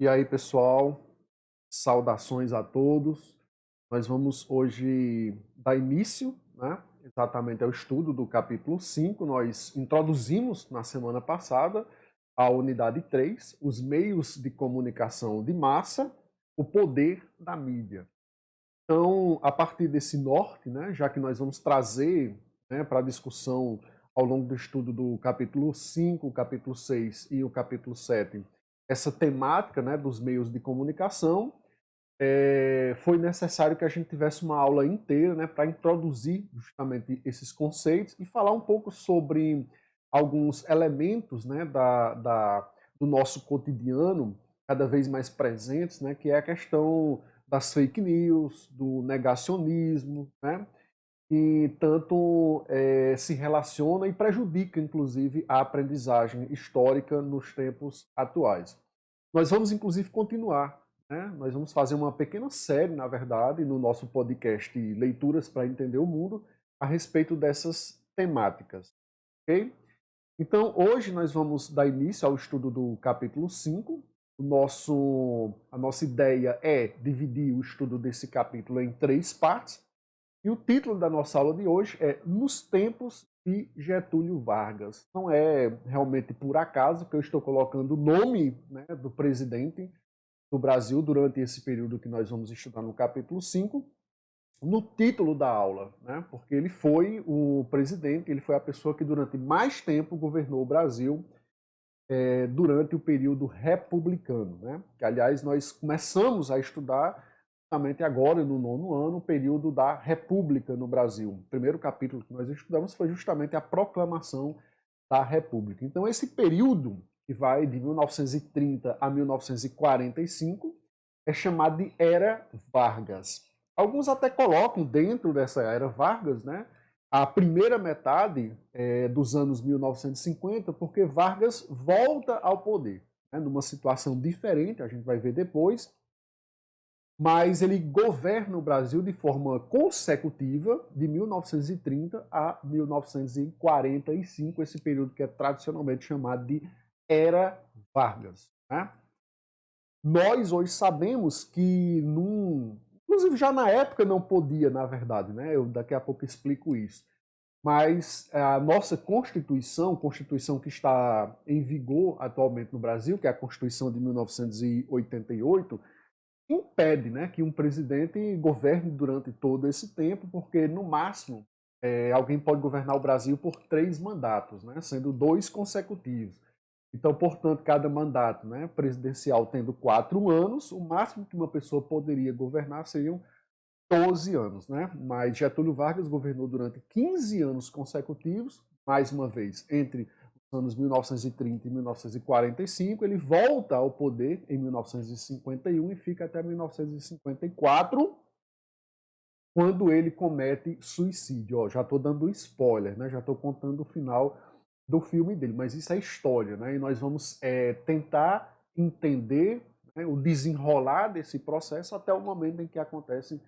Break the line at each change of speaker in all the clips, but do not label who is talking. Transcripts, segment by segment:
E aí, pessoal, saudações a todos. Nós vamos hoje dar início, né, exatamente ao estudo do capítulo 5. Nós introduzimos na semana passada a unidade 3, os meios de comunicação de massa, o poder da mídia. Então, a partir desse norte, né, já que nós vamos trazer, né, para a discussão ao longo do estudo do capítulo 5, o capítulo 6 e o capítulo 7, essa temática, né, dos meios de comunicação, foi necessário que a gente tivesse uma aula inteira, né, para introduzir justamente esses conceitos e falar um pouco sobre alguns elementos, né, do nosso cotidiano cada vez mais presentes, né, que é a questão das fake news, do negacionismo, né, que tanto se relaciona e prejudica, inclusive, a aprendizagem histórica nos tempos atuais. Nós vamos, inclusive, continuar, né? Nós vamos fazer uma pequena série, na verdade, no nosso podcast Leituras para Entender o Mundo, a respeito dessas temáticas, ok? Então, hoje nós vamos dar início ao estudo do capítulo 5. A nossa ideia é dividir o estudo desse capítulo em 3 partes. E o título da nossa aula de hoje é Nos Tempos de Getúlio Vargas. Não é realmente por acaso que eu estou colocando o nome, né, do presidente do Brasil durante esse período que nós vamos estudar no capítulo 5, no título da aula, né, porque ele foi o presidente, ele foi a pessoa que durante mais tempo governou o Brasil durante o período republicano, né? Que, aliás, nós começamos a estudar justamente agora, no 9º ano, o período da República no Brasil. O primeiro capítulo que nós estudamos foi justamente a proclamação da República. Então, esse período, que vai de 1930 a 1945, é chamado de Era Vargas. Alguns até colocam dentro dessa Era Vargas, né, a primeira metade dos anos 1950, porque Vargas volta ao poder, né, numa situação diferente, a gente vai ver depois, mas ele governa o Brasil de forma consecutiva de 1930 a 1945, esse período que é tradicionalmente chamado de Era Vargas, né? Nós hoje sabemos que, inclusive já na época não podia, na verdade, né? Eu daqui a pouco explico isso. Mas a nossa Constituição que está em vigor atualmente no Brasil, que é a Constituição de 1988, impede, né, que um presidente governe durante todo esse tempo, porque no máximo alguém pode governar o Brasil por 3 mandatos, né, sendo 2 consecutivos. Então, portanto, cada mandato, né, presidencial tendo 4 anos, o máximo que uma pessoa poderia governar seriam 12 anos, né? Mas Getúlio Vargas governou durante 15 anos consecutivos, mais uma vez, entre os anos 1930 e 1945. Ele volta ao poder em 1951 e fica até 1954, quando ele comete suicídio. Ó, já estou dando spoiler, né? Já estou contando o final do filme dele, mas isso é história, né? E nós vamos tentar entender, né, o desenrolar desse processo até o momento em que acontece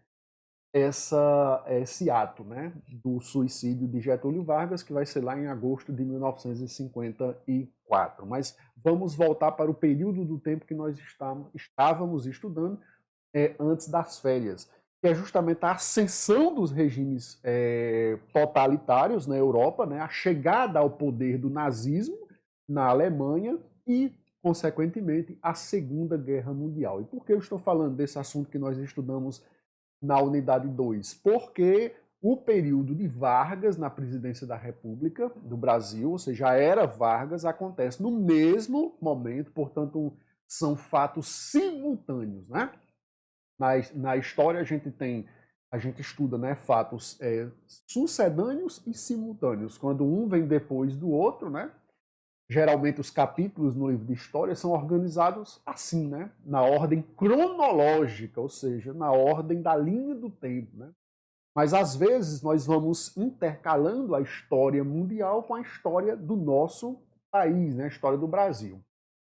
esse ato, né, do suicídio de Getúlio Vargas, que vai ser lá em agosto de 1954. Mas vamos voltar para o período do tempo que nós estávamos estudando antes das férias, que é justamente a ascensão dos regimes totalitários na Europa, né, a chegada ao poder do nazismo na Alemanha e, consequentemente, a Segunda Guerra Mundial. E por que eu estou falando desse assunto que nós estudamos na unidade 2? Porque o período de Vargas na presidência da República do Brasil, ou seja, a era Vargas, acontece no mesmo momento, portanto, são fatos simultâneos, né? Na história a gente estuda, né, fatos sucedâneos e simultâneos, quando um vem depois do outro, né? Geralmente os capítulos no livro de história são organizados assim, né? Na ordem cronológica, ou seja, na ordem da linha do tempo, né? Mas às vezes nós vamos intercalando a história mundial com a história do nosso país, né? A história do Brasil.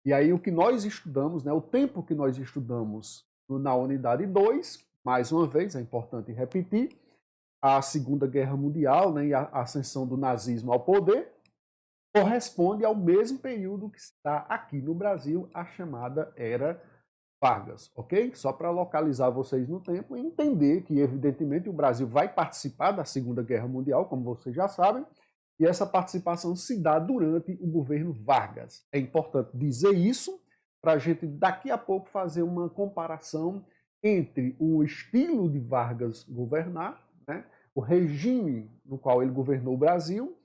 E aí o que nós estudamos, né? O tempo que nós estudamos na unidade 2, mais uma vez, é importante repetir, a Segunda Guerra Mundial, né? E a ascensão do nazismo ao poder, corresponde ao mesmo período que está aqui no Brasil, a chamada Era Vargas, ok? Só para localizar vocês no tempo e entender que, evidentemente, o Brasil vai participar da Segunda Guerra Mundial, como vocês já sabem, e essa participação se dá durante o governo Vargas. É importante dizer isso para a gente, daqui a pouco, fazer uma comparação entre o estilo de Vargas governar, né, o regime no qual ele governou o Brasil,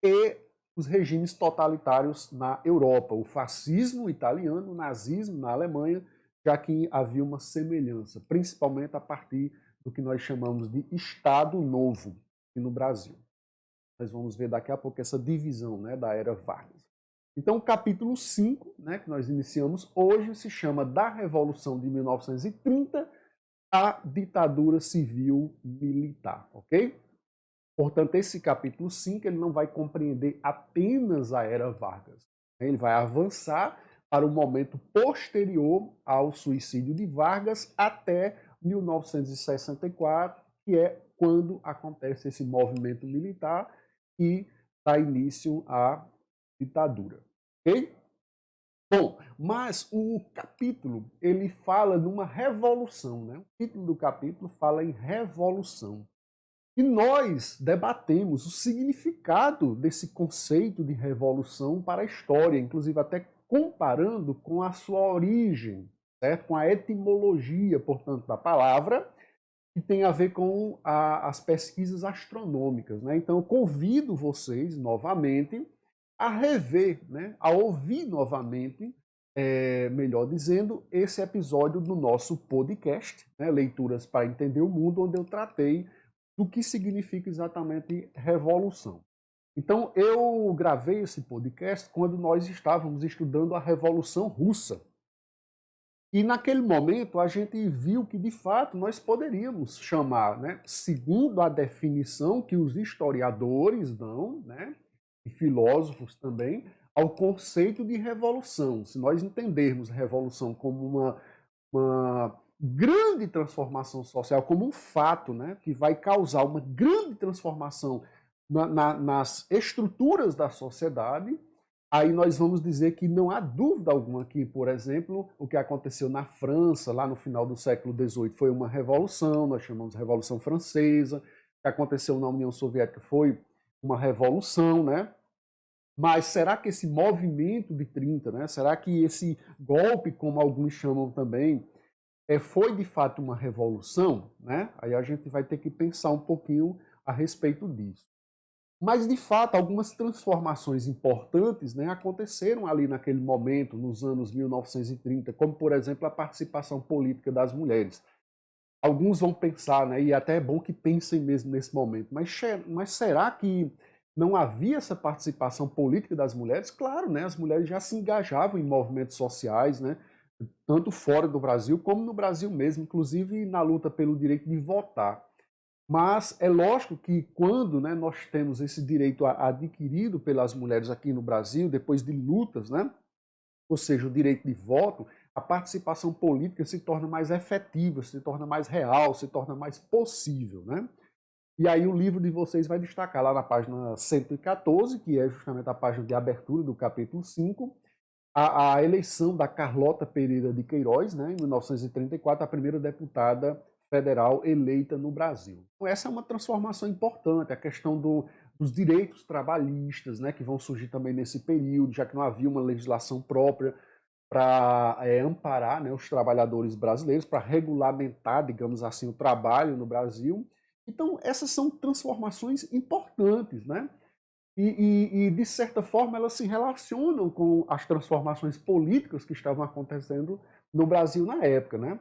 e os regimes totalitários na Europa, o fascismo italiano, o nazismo na Alemanha, já que havia uma semelhança, principalmente a partir do que nós chamamos de Estado Novo aqui no Brasil. Nós vamos ver daqui a pouco essa divisão, né, da era Vargas. Então, o capítulo 5, né, que nós iniciamos hoje, se chama Da Revolução de 1930 à Ditadura Civil Militar, ok? Portanto, esse capítulo 5 ele não vai compreender apenas a era Vargas. Ele vai avançar para o momento posterior ao suicídio de Vargas até 1964, que é quando acontece esse movimento militar e dá início à ditadura. Ok? Bom, mas o capítulo ele fala numa revolução, né? O título do capítulo fala em revolução. E nós debatemos o significado desse conceito de revolução para a história, inclusive até comparando com a sua origem, certo? Com a etimologia, portanto, da palavra, que tem a ver com as pesquisas astronômicas, né? Então, eu convido vocês novamente a rever, né? A ouvir novamente, melhor dizendo, esse episódio do nosso podcast, né? Leituras para Entender o Mundo, onde eu tratei do que significa exatamente revolução. Então, eu gravei esse podcast quando nós estávamos estudando a Revolução Russa. E naquele momento a gente viu que, de fato, nós poderíamos chamar, né, segundo a definição que os historiadores dão, né, e filósofos também, ao conceito de revolução. Se nós entendermos a revolução como uma grande transformação social, como um fato, né, que vai causar uma grande transformação nas estruturas da sociedade, aí nós vamos dizer que não há dúvida alguma que, por exemplo, o que aconteceu na França, lá no final do século XVIII, foi uma revolução, nós chamamos de Revolução Francesa. O que aconteceu na União Soviética foi uma revolução, né? Mas será que esse movimento de 30, né? Será que esse golpe, como alguns chamam também, foi de fato uma revolução? Né? Aí a gente vai ter que pensar um pouquinho a respeito disso. Mas, de fato, algumas transformações importantes, né, aconteceram ali naquele momento, nos anos 1930, como, por exemplo, a participação política das mulheres. Alguns vão pensar, né, e até é bom que pensem mesmo nesse momento, mas será que não havia essa participação política das mulheres? Claro, né, as mulheres já se engajavam em movimentos sociais, né, tanto fora do Brasil como no Brasil mesmo, inclusive na luta pelo direito de votar. Mas é lógico que quando, né, nós temos esse direito adquirido pelas mulheres aqui no Brasil, depois de lutas, né, ou seja, o direito de voto, a participação política se torna mais efetiva, se torna mais real, se torna mais possível. Né? E aí o livro de vocês vai destacar lá na página 114, que é justamente a página de abertura do capítulo 5, a eleição da Carlota Pereira de Queiroz, né, em 1934, a primeira deputada federal eleita no Brasil. Então, essa é uma transformação importante, a questão dos direitos trabalhistas, né, que vão surgir também nesse período, já que não havia uma legislação própria para amparar, né, os trabalhadores brasileiros, para regulamentar, digamos assim, o trabalho no Brasil. Então, essas são transformações importantes, né? De certa forma, elas se relacionam com as transformações políticas que estavam acontecendo no Brasil na época, né?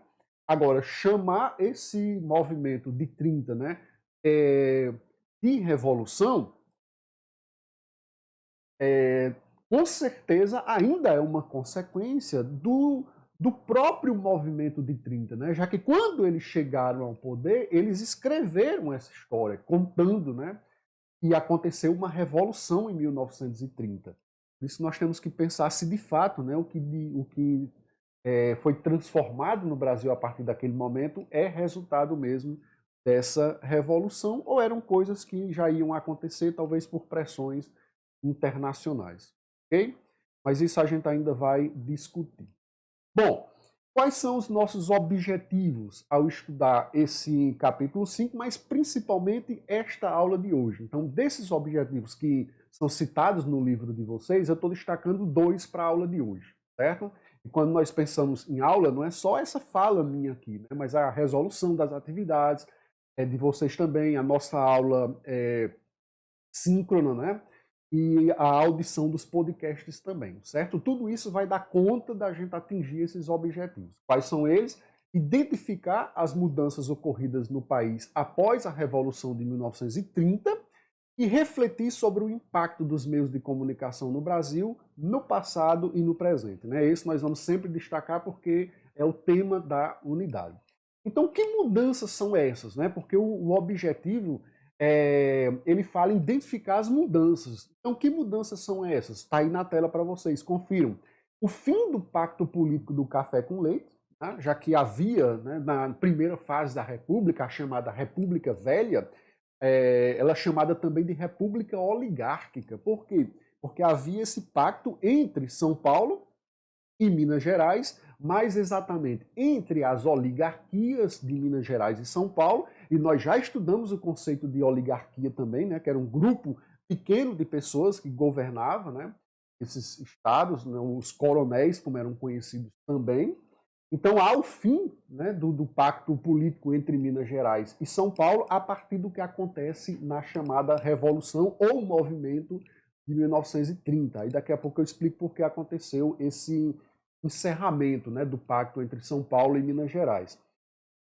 Agora, chamar esse movimento de 30, né, de revolução, com certeza ainda é uma consequência do próprio movimento de 30, né? Já que quando eles chegaram ao poder, eles escreveram essa história, contando, né, e aconteceu uma revolução em 1930. Por isso nós temos que pensar se de fato, né, o que foi transformado no Brasil a partir daquele momento é resultado mesmo dessa revolução ou eram coisas que já iam acontecer, talvez por pressões internacionais. Ok? Mas isso a gente ainda vai discutir. Bom, Quais são os nossos objetivos ao estudar esse capítulo 5, mas principalmente esta aula de hoje? Então, desses objetivos que são citados no livro de vocês, eu estou destacando 2 para a aula de hoje, certo? E quando nós pensamos em aula, não é só essa fala minha aqui, né? Mas a resolução das atividades, de vocês também, a nossa aula síncrona, né? E a audição dos podcasts também, certo? Tudo isso vai dar conta da gente atingir esses objetivos. Quais são eles? Identificar as mudanças ocorridas no país após a Revolução de 1930 e refletir sobre o impacto dos meios de comunicação no Brasil, no passado e no presente, né? Esse nós vamos sempre destacar porque é o tema da unidade. Então, que mudanças são essas, né? Porque o objetivo ele fala em identificar as mudanças. Então, que mudanças são essas? Está aí na tela para vocês, confiram. O fim do pacto político do café com leite, né? Já que havia, né, na primeira fase da República, a chamada República Velha, ela é chamada também de República Oligárquica. Por quê? Porque havia esse pacto entre São Paulo e Minas Gerais, mais exatamente entre as oligarquias de Minas Gerais e São Paulo, e nós já estudamos o conceito de oligarquia também, né, que era um grupo pequeno de pessoas que governava, né, esses estados, né, os coronéis, como eram conhecidos também. Então há o fim, né, do pacto político entre Minas Gerais e São Paulo a partir do que acontece na chamada Revolução ou Movimento de 1930. Aí daqui a pouco eu explico por que aconteceu esse encerramento, né, do pacto entre São Paulo e Minas Gerais.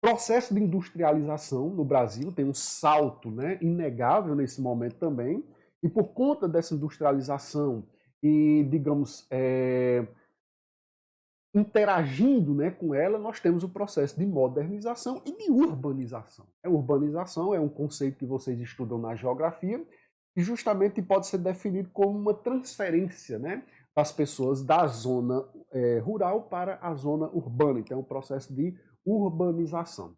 Processo de industrialização no Brasil tem um salto, né, inegável nesse momento também, e por conta dessa industrialização e, digamos, interagindo, né, com ela, nós temos o processo de modernização e de urbanização. A urbanização é um conceito que vocês estudam na geografia e justamente pode ser definido como uma transferência, né, das pessoas da zona rural para a zona urbana. Então, é um processo de urbanização.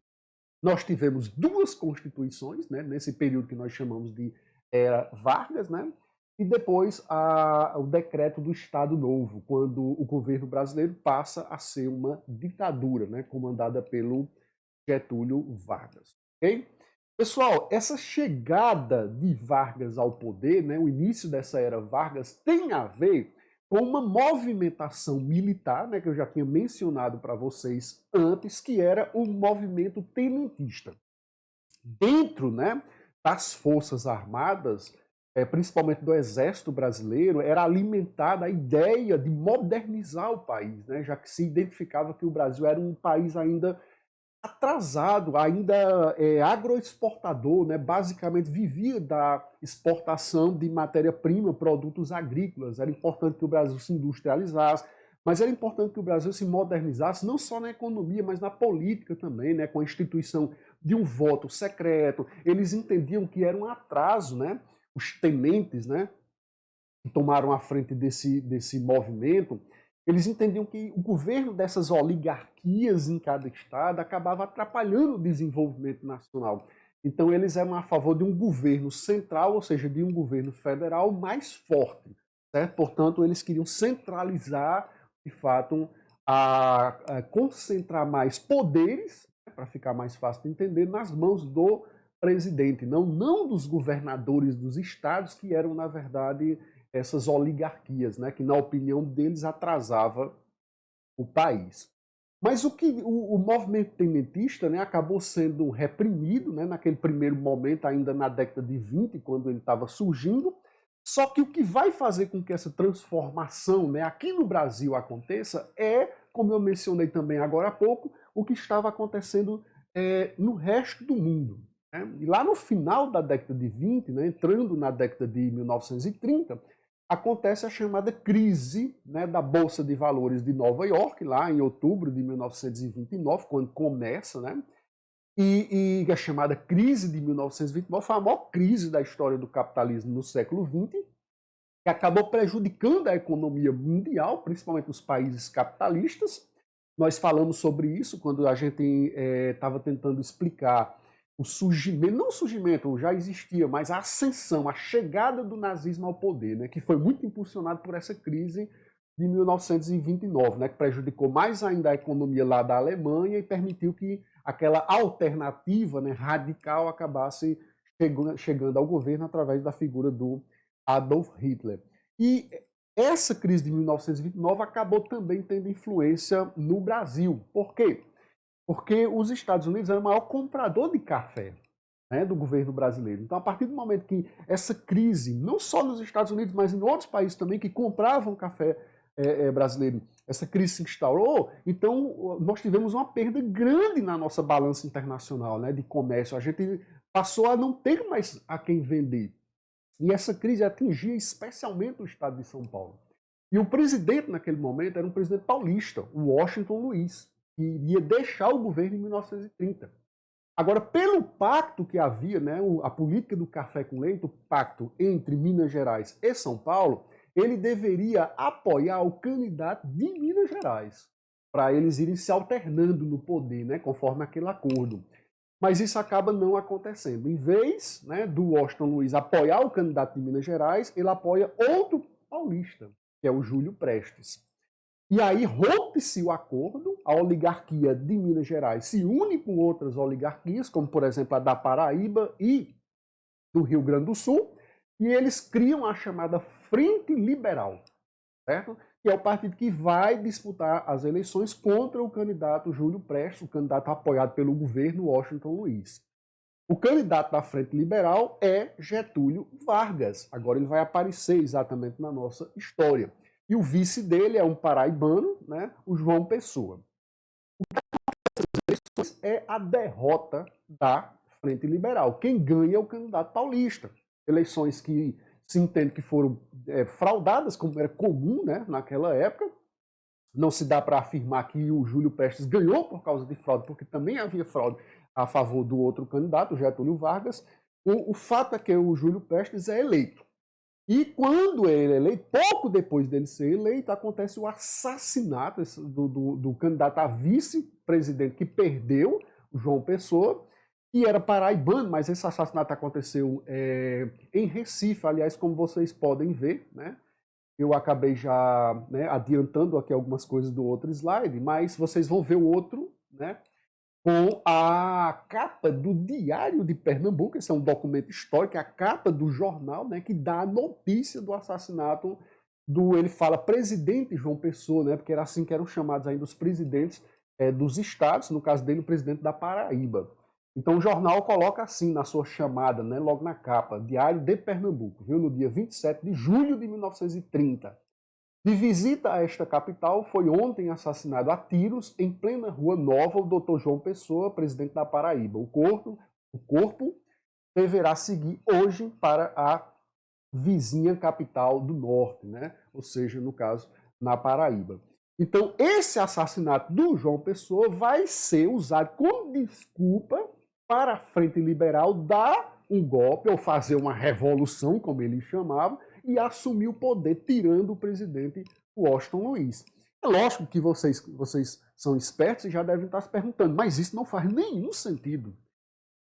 Nós tivemos 2 constituições, né, nesse período que nós chamamos de Era Vargas, né, e depois o decreto do Estado Novo, quando o governo brasileiro passa a ser uma ditadura, né, comandada pelo Getúlio Vargas. Okay? Pessoal, essa chegada de Vargas ao poder, né, o início dessa era Vargas, tem a ver com uma movimentação militar, né, que eu já tinha mencionado para vocês antes, que era o movimento tenentista. Dentro, né, das Forças Armadas, principalmente do Exército Brasileiro, era alimentada a ideia de modernizar o país, né, já que se identificava que o Brasil era um país ainda atrasado, ainda agroexportador, né? Basicamente vivia da exportação de matéria-prima, produtos agrícolas. Era importante que o Brasil se industrializasse, mas era importante que o Brasil se modernizasse, não só na economia, mas na política também, né? Com a instituição de um voto secreto. Eles entendiam que era um atraso, né? Os tenentes, né, que tomaram a frente desse movimento, eles entendiam que o governo dessas oligarquias em cada estado acabava atrapalhando o desenvolvimento nacional. Então eles eram a favor de um governo central, ou seja, de um governo federal mais forte, certo? Portanto, eles queriam centralizar, de fato, a concentrar mais poderes, né, para ficar mais fácil de entender, nas mãos do presidente, não dos governadores dos estados, que eram, na verdade, essas oligarquias, né, que na opinião deles atrasava o país. Mas o movimento tenentista, né, acabou sendo reprimido, né, naquele primeiro momento, ainda na década de 20, quando ele estava surgindo. Só que o que vai fazer com que essa transformação, né, aqui no Brasil aconteça é, como eu mencionei também agora há pouco, o que estava acontecendo no resto do mundo. Né? E lá no final da década de 20, né, entrando na década de 1930, acontece a chamada crise, né, da Bolsa de Valores de Nova York, lá em outubro de 1929, quando começa, né, e a chamada crise de 1929 foi a maior crise da história do capitalismo no século XX, que acabou prejudicando a economia mundial, principalmente os países capitalistas. Nós falamos sobre isso quando a gente estava tentando explicar o surgimento, não o surgimento, já existia, mas a ascensão, a chegada do nazismo ao poder, né, que foi muito impulsionado por essa crise de 1929, né, que prejudicou mais ainda a economia lá da Alemanha e permitiu que aquela alternativa, né, radical acabasse chegando ao governo através da figura do Adolf Hitler. E essa crise de 1929 acabou também tendo influência no Brasil. Por quê? Porque os Estados Unidos eram o maior comprador de café, né, do governo brasileiro. Então, a partir do momento que essa crise, não só nos Estados Unidos, mas em outros países também que compravam café brasileiro, essa crise se instaurou, então nós tivemos uma perda grande na nossa balança internacional, né, de comércio. A gente passou a não ter mais a quem vender. E essa crise atingia especialmente o estado de São Paulo. E o presidente naquele momento era um presidente paulista, o Washington Luiz, que iria deixar o governo em 1930. Agora, pelo pacto que havia, né, a política do café com leite, o pacto entre Minas Gerais e São Paulo, ele deveria apoiar o candidato de Minas Gerais, para eles irem se alternando no poder, né, conforme aquele acordo. Mas isso acaba não acontecendo. Em vez, né, do Washington Luiz apoiar o candidato de Minas Gerais, ele apoia outro paulista, que é o Júlio Prestes. E aí rompe-se o acordo, a oligarquia de Minas Gerais se une com outras oligarquias, como por exemplo a da Paraíba e do Rio Grande do Sul, e eles criam a chamada Frente Liberal, certo? Que é o partido que vai disputar as eleições contra o candidato Júlio Prestes, o candidato apoiado pelo governo Washington Luiz. O candidato da Frente Liberal é Getúlio Vargas. Agora ele vai aparecer exatamente na nossa história. E o vice dele é um paraibano, né, o João Pessoa. O que acontece é a derrota da Frente Liberal. Quem ganha é o candidato paulista. Eleições que se entende que foram fraudadas, como era comum, né, naquela época. Não se dá para afirmar que o Júlio Prestes ganhou por causa de fraude, porque também havia fraude a favor do outro candidato, o Getúlio Vargas. O fato é que o Júlio Prestes é eleito. E quando ele é eleito, pouco depois dele ser eleito, acontece o assassinato do candidato a vice-presidente que perdeu, o João Pessoa, que era paraibano, mas esse assassinato aconteceu em Recife, aliás, como vocês podem ver, né? Eu acabei já, né, adiantando aqui algumas coisas do outro slide, mas vocês vão ver o outro, né, com a capa do Diário de Pernambuco. Esse é um documento histórico, a capa do jornal, né, que dá a notícia do assassinato ele fala presidente João Pessoa, né, porque era assim que eram chamados ainda os presidentes dos estados, no caso dele o presidente da Paraíba. Então o jornal coloca assim na sua chamada, né, logo na capa, Diário de Pernambuco, viu, no dia 27 de julho de 1930. De visita a esta capital, foi ontem assassinado a tiros em plena Rua Nova o Dr. João Pessoa, presidente da Paraíba. O corpo deverá seguir hoje para a vizinha capital do norte, né? Ou seja, no caso, na Paraíba. Então, esse assassinato do João Pessoa vai ser usado como desculpa para a Frente Liberal dar um golpe ou fazer uma revolução, como ele chamava, e assumir o poder, tirando o presidente Washington Luiz. É lógico que vocês são espertos e já devem estar se perguntando, mas isso não faz nenhum sentido.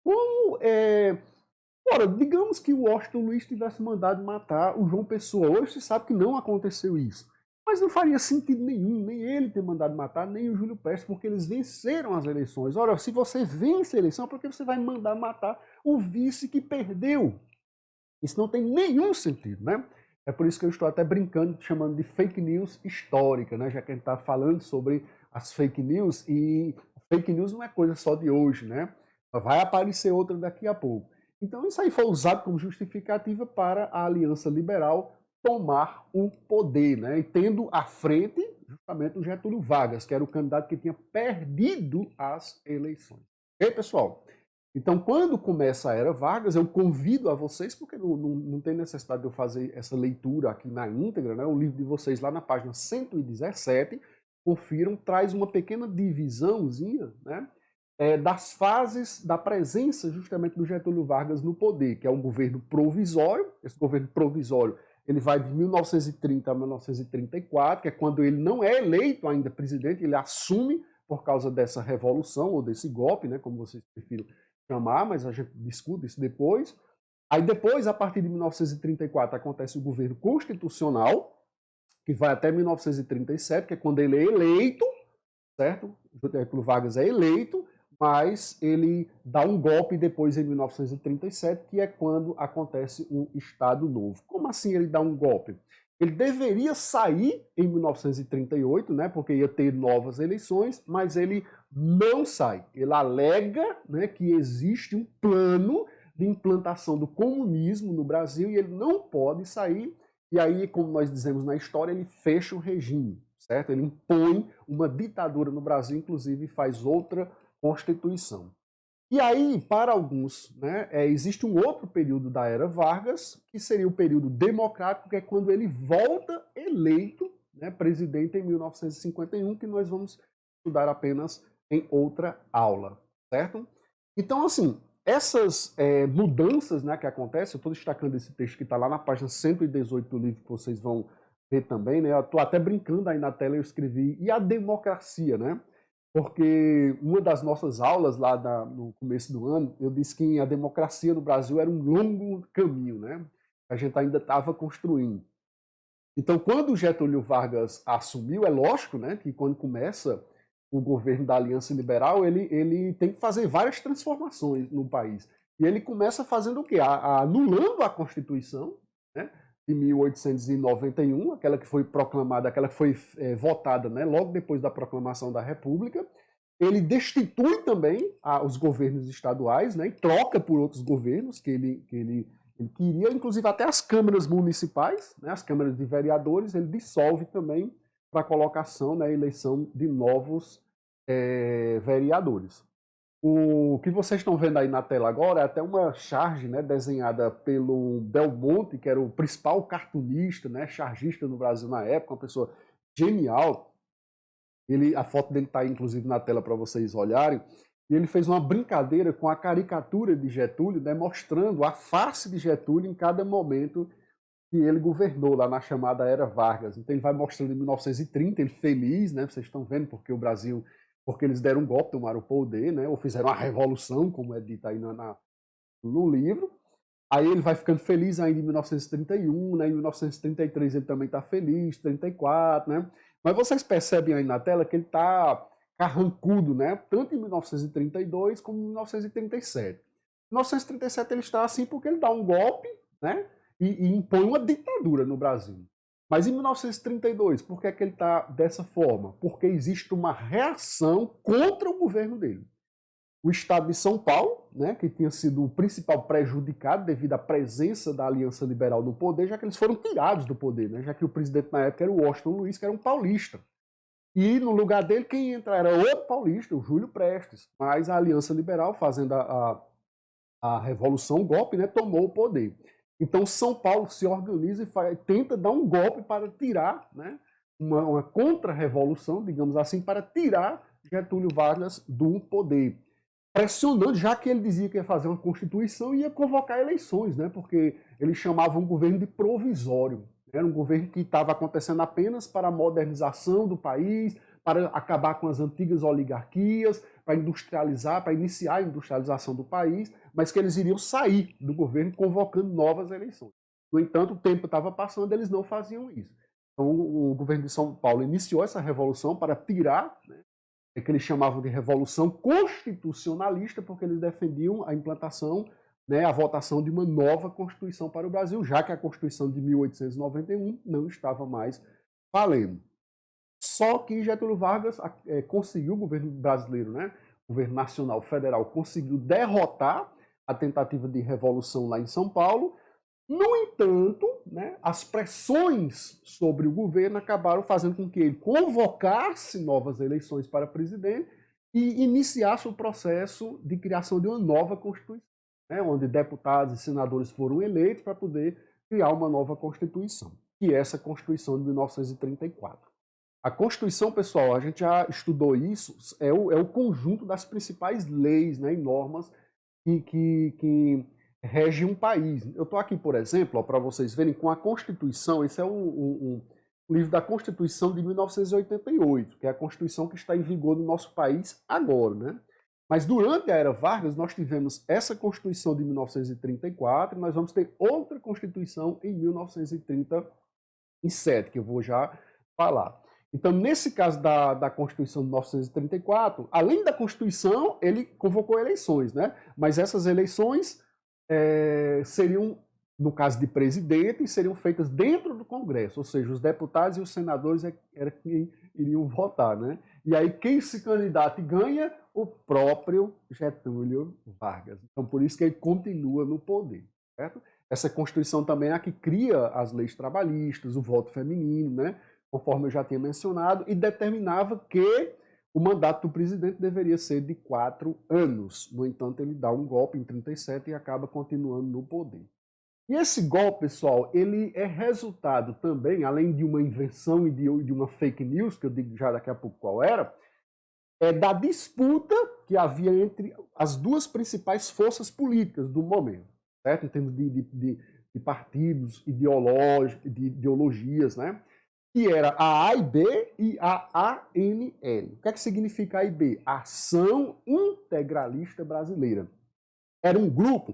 Como ora, digamos que o Washington Luiz tivesse mandado matar o João Pessoa. Hoje se sabe que não aconteceu isso. Mas não faria sentido nenhum, nem ele ter mandado matar, nem o Júlio Prestes, porque eles venceram as eleições. Ora, se você vence a eleição, por que você vai mandar matar o vice que perdeu? Isso não tem nenhum sentido, né? É por isso que eu estou até brincando, chamando de fake news histórica, né? Já que a gente está falando sobre as fake news, e fake news não é coisa só de hoje, né? Vai aparecer outra daqui a pouco. Então isso aí foi usado como justificativa para a Aliança Liberal tomar o poder, né? E tendo à frente justamente o Getúlio Vargas, que era o candidato que tinha perdido as eleições. Ok, pessoal? Então, quando começa a Era Vargas, eu convido a vocês, porque não tem necessidade de eu fazer essa leitura aqui na íntegra, né? O livro de vocês lá na página 117, confiram, traz uma pequena divisãozinha, né? Das fases da presença justamente do Getúlio Vargas no poder, que é um governo provisório. Esse governo provisório ele vai de 1930 a 1934, que é quando ele não é eleito ainda presidente, ele assume por causa dessa revolução ou desse golpe, né, como vocês prefiram chamar, mas a gente discute isso depois. Aí depois, a partir de 1934, acontece o governo constitucional, que vai até 1937, que é quando ele é eleito, certo? Getúlio Vargas é eleito, mas ele dá um golpe depois em 1937, que é quando acontece um Estado Novo. Como assim ele dá um golpe? Ele deveria sair em 1938, né, porque ia ter novas eleições, mas ele não sai. Ele alega, né, que existe um plano de implantação do comunismo no Brasil e ele não pode sair. E aí, como nós dizemos na história, ele fecha o regime, certo? Ele impõe uma ditadura no Brasil, inclusive faz outra Constituição. E aí, para alguns, né, existe um outro período da era Vargas, que seria o período democrático, que é quando ele volta eleito, né, presidente em 1951, que nós vamos estudar apenas em outra aula, certo? Então, assim, essas mudanças, né, que acontecem, eu estou destacando esse texto que está lá na página 118 do livro, que vocês vão ver também, né? Eu estou até brincando aí na tela, eu escrevi, e a democracia, né? Porque uma das nossas aulas lá no começo do ano, eu disse que a democracia no Brasil era um longo caminho, né? A gente ainda estava construindo. Então, quando o Getúlio Vargas assumiu, é lógico, né, que quando começa o governo da Aliança Liberal, ele tem que fazer várias transformações no país. E ele começa fazendo o quê? Anulando a Constituição, né, de 1891, aquela que foi proclamada, aquela que foi votada, né, logo depois da proclamação da República. Ele destitui também os governos estaduais, né, e troca por outros governos que ele queria, inclusive até as câmaras municipais, né, as câmaras de vereadores, ele dissolve também para a colocação, né, eleição de novos vereadores. O que vocês estão vendo aí na tela agora é até uma charge, né, desenhada pelo Belmonte, que era o principal cartunista, né, chargista no Brasil na época, uma pessoa genial. A foto dele está aí, inclusive, na tela para vocês olharem. E ele fez uma brincadeira com a caricatura de Getúlio, né, mostrando a face de Getúlio em cada momento que ele governou lá na chamada Era Vargas. Então ele vai mostrando em 1930, ele feliz, né? Vocês estão vendo porque o Brasil, porque eles deram um golpe, tomaram o poder, né? Ou fizeram uma revolução, como é dito aí no livro. Aí ele vai ficando feliz ainda em 1931, né? Em 1933 ele também está feliz, 34, né? Mas vocês percebem aí na tela que ele está carrancudo, né? Tanto em 1932 como em 1937. Em 1937 ele está assim porque ele dá um golpe, né? E impõe uma ditadura no Brasil. Mas em 1932, por que é que ele está dessa forma? Porque existe uma reação contra o governo dele. O estado de São Paulo, né, que tinha sido o principal prejudicado devido à presença da Aliança Liberal no poder, já que eles foram tirados do poder, né, já que o presidente na época era o Washington Luiz, que era um paulista. E no lugar dele, quem entra era outro paulista, o Júlio Prestes. Mas a Aliança Liberal, fazendo a revolução, o golpe, né, tomou o poder. Então São Paulo se organiza e tenta dar um golpe para tirar, né, uma contra-revolução, digamos assim, para tirar Getúlio Vargas do poder. Pressionando, já que ele dizia que ia fazer uma constituição e ia convocar eleições, né, porque ele chamava um governo de provisório. Era um governo que estava acontecendo apenas para a modernização do país, para acabar com as antigas oligarquias, para industrializar, para iniciar a industrialização do país, mas que eles iriam sair do governo convocando novas eleições. No entanto, o tempo estava passando, eles não faziam isso. Então, o governo de São Paulo iniciou essa revolução para tirar, né, que eles chamavam de revolução constitucionalista, porque eles defendiam a implantação, né, a votação de uma nova Constituição para o Brasil, já que a Constituição de 1891 não estava mais valendo. Só que Getúlio Vargas conseguiu, o governo brasileiro, né, o governo nacional federal, conseguiu derrotar a tentativa de revolução lá em São Paulo. No entanto, né, as pressões sobre o governo acabaram fazendo com que ele convocasse novas eleições para presidente e iniciasse o processo de criação de uma nova Constituição, né, onde deputados e senadores foram eleitos para poder criar uma nova Constituição, que é essa Constituição de 1934. A Constituição, pessoal, a gente já estudou isso, é o conjunto das principais leis, né, e normas que rege um país. Eu estou aqui, por exemplo, para vocês verem, com a Constituição, esse é o livro da Constituição de 1988, que é a Constituição que está em vigor no nosso país agora, né? Mas durante a era Vargas, nós tivemos essa Constituição de 1934, e nós vamos ter outra Constituição em 1938. em 7, que eu vou já falar. Então, nesse caso da Constituição de 1934, além da Constituição, ele convocou eleições, né? Mas essas eleições seriam, no caso de presidente, seriam feitas dentro do Congresso, ou seja, os deputados e os senadores era quem iriam votar, né? E aí quem se candidata e ganha? O próprio Getúlio Vargas. Então, por isso que ele continua no poder, certo? Essa Constituição também é a que cria as leis trabalhistas, o voto feminino, né? Conforme eu já tinha mencionado, e determinava que o mandato do presidente deveria ser de 4 anos. No entanto, ele dá um golpe em 37 e acaba continuando no poder. E esse golpe, pessoal, ele é resultado também, além de uma invenção e de uma fake news, que eu digo já daqui a pouco qual era, da disputa que havia entre as duas principais forças políticas do momento, certo? Em termos de partidos de ideologias, né? Que era a AIB e a ANL. O que é que significa AIB? Ação Integralista Brasileira. Era um grupo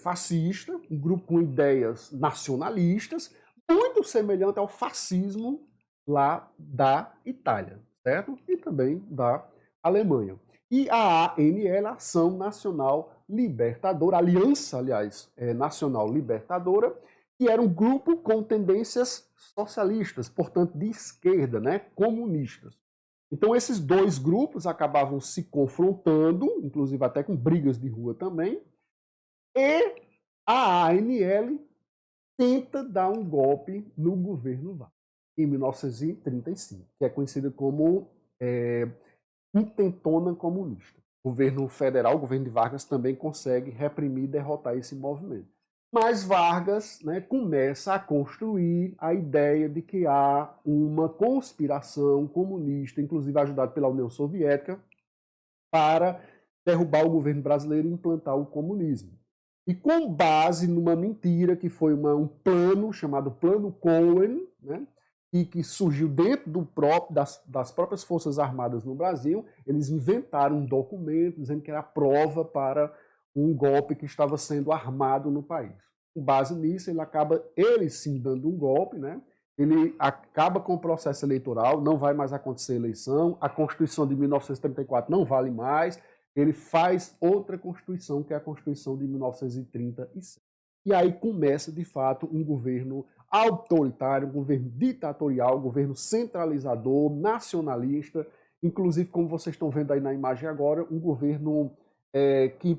fascista, um grupo com ideias nacionalistas, muito semelhante ao fascismo lá da Itália, certo? E também da Alemanha. E a ANL, Ação Nacional Libertadora, Aliança, aliás, Nacional Libertadora, que era um grupo com tendências socialistas, portanto de esquerda, né, comunistas. Então esses dois grupos acabavam se confrontando, inclusive até com brigas de rua também, e a ANL tenta dar um golpe no governo Vargas, em 1935, que é conhecida como intentona comunista. O governo federal, o governo de Vargas, também consegue reprimir e derrotar esse movimento. Mas Vargas, né, começa a construir a ideia de que há uma conspiração comunista, inclusive ajudada pela União Soviética, para derrubar o governo brasileiro e implantar o comunismo. E com base numa mentira que foi um plano chamado Plano Cohen, né, e que surgiu dentro das próprias Forças Armadas no Brasil, eles inventaram um documento dizendo que era prova para um golpe que estava sendo armado no país. Com base nisso, ele sim dando um golpe, né? Ele acaba com o processo eleitoral, não vai mais acontecer eleição, a Constituição de 1934 não vale mais, ele faz outra Constituição, que é a Constituição de 1937. E aí começa, de fato, um governo autoritário, um governo ditatorial, um governo centralizador, nacionalista, inclusive, como vocês estão vendo aí na imagem agora, um governo que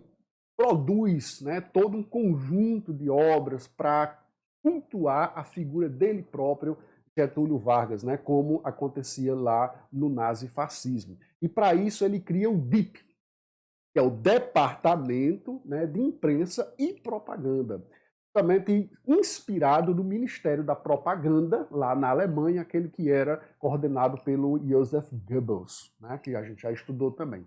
produz, né, todo um conjunto de obras para cultuar a figura dele próprio, Getúlio Vargas, né, como acontecia lá no nazifascismo. E para isso ele cria o DIP, que é o Departamento, né, de Imprensa e Propaganda, justamente inspirado no Ministério da Propaganda, lá na Alemanha, aquele que era coordenado pelo Joseph Goebbels, né, que a gente já estudou também.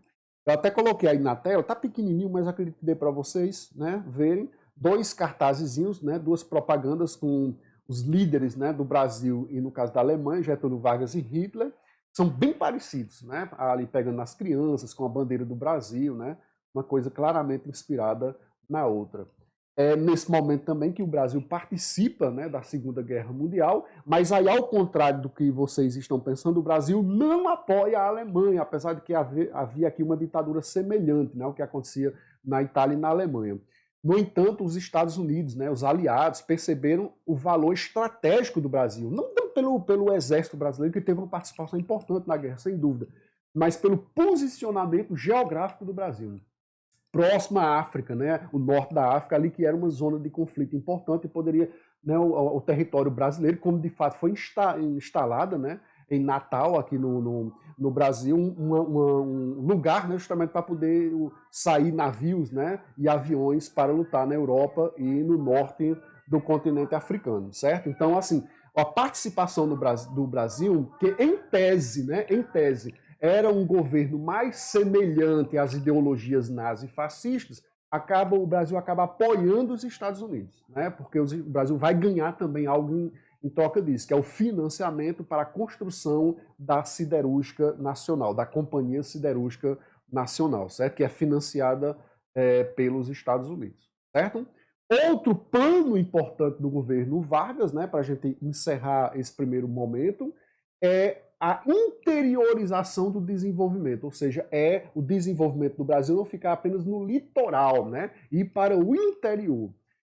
Eu até coloquei aí na tela, tá pequenininho, mas acredito que dê para vocês, né, verem, 2 cartazezinhos, né, 2 propagandas com os líderes, né, do Brasil e, no caso da Alemanha, Getúlio Vargas e Hitler, são bem parecidos, né, ali pegando nas crianças, com a bandeira do Brasil, né, uma coisa claramente inspirada na outra. É nesse momento também que o Brasil participa, né, da Segunda Guerra Mundial, mas aí, ao contrário do que vocês estão pensando, o Brasil não apoia a Alemanha, apesar de que havia aqui uma ditadura semelhante, né, ao que acontecia na Itália e na Alemanha. No entanto, os Estados Unidos, né, os aliados, perceberam o valor estratégico do Brasil, não pelo exército brasileiro, que teve uma participação importante na guerra, sem dúvida, mas pelo posicionamento geográfico do Brasil. Próximo à África, né, o norte da África, ali que era uma zona de conflito importante e poderia, né, o território brasileiro, como de fato foi instalada, né, em Natal, aqui no Brasil, um lugar, né, justamente para poder sair navios, né, e aviões para lutar na Europa e no norte do continente africano, certo? Então, assim, a participação do Brasil, que em tese, né, era um governo mais semelhante às ideologias nazifascistas, o Brasil acaba apoiando os Estados Unidos, né? Porque o Brasil vai ganhar também algo em troca disso, que é o financiamento para a construção da siderúrgica nacional, da Companhia Siderúrgica Nacional, certo? Que é financiada pelos Estados Unidos, certo? Outro plano importante do governo Vargas, né, para a gente encerrar esse primeiro momento, é a interiorização do desenvolvimento, ou seja, é o desenvolvimento do Brasil não ficar apenas no litoral, né, e para o interior.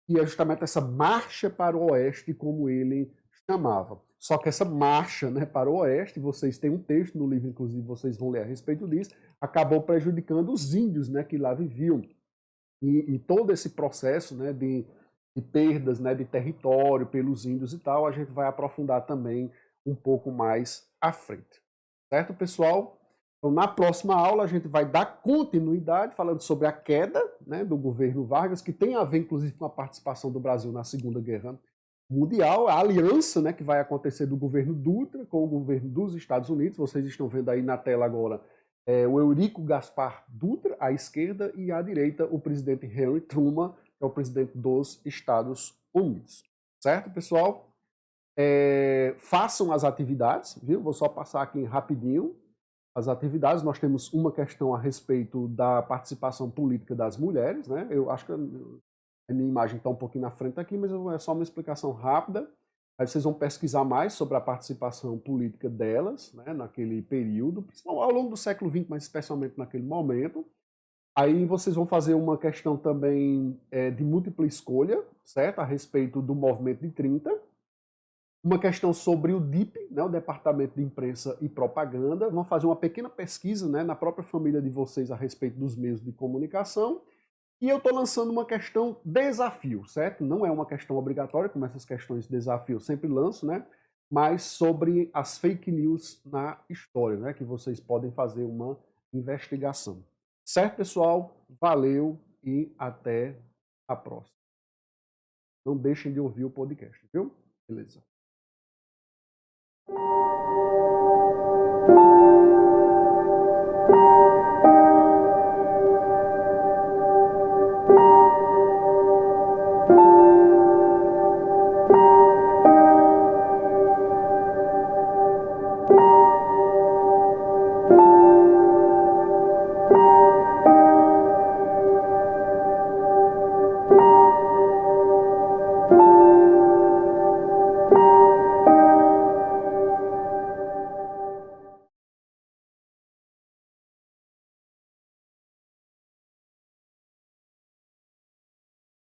E é justamente essa marcha para o oeste, como ele chamava. Só que essa marcha, né, para o oeste, vocês têm um texto no livro, inclusive vocês vão ler a respeito disso, acabou prejudicando os índios, né, que lá viviam. E todo esse processo, né, de perdas, né, de território pelos índios e tal, a gente vai aprofundar também um pouco mais à frente. Certo, pessoal? Então, na próxima aula, a gente vai dar continuidade falando sobre a queda, né, do governo Vargas, que tem a ver, inclusive, com a participação do Brasil na Segunda Guerra Mundial, a aliança, né, que vai acontecer do governo Dutra com o governo dos Estados Unidos. Vocês estão vendo aí na tela agora o Eurico Gaspar Dutra, à esquerda, e à direita o presidente Harry Truman, que é o presidente dos Estados Unidos. Certo, pessoal? Façam as atividades, viu? Vou só passar aqui rapidinho as atividades. Nós temos uma questão a respeito da participação política das mulheres, né? Eu acho que a minha imagem está um pouquinho na frente aqui, mas é só uma explicação rápida. Aí vocês vão pesquisar mais sobre a participação política delas, né, naquele período, ao longo do século XX, mas especialmente naquele momento. Aí vocês vão fazer uma questão também de múltipla escolha, certo? A respeito do movimento de 30. Uma questão sobre o DIP, né, o Departamento de Imprensa e Propaganda. Vão fazer uma pequena pesquisa, né, na própria família de vocês a respeito dos meios de comunicação. E eu estou lançando uma questão desafio, certo? Não é uma questão obrigatória, como essas questões de desafio eu sempre lanço, né? Mas sobre as fake news na história, né? Que vocês podem fazer uma investigação. Certo, pessoal? Valeu e até a próxima. Não deixem de ouvir o podcast, viu? Beleza.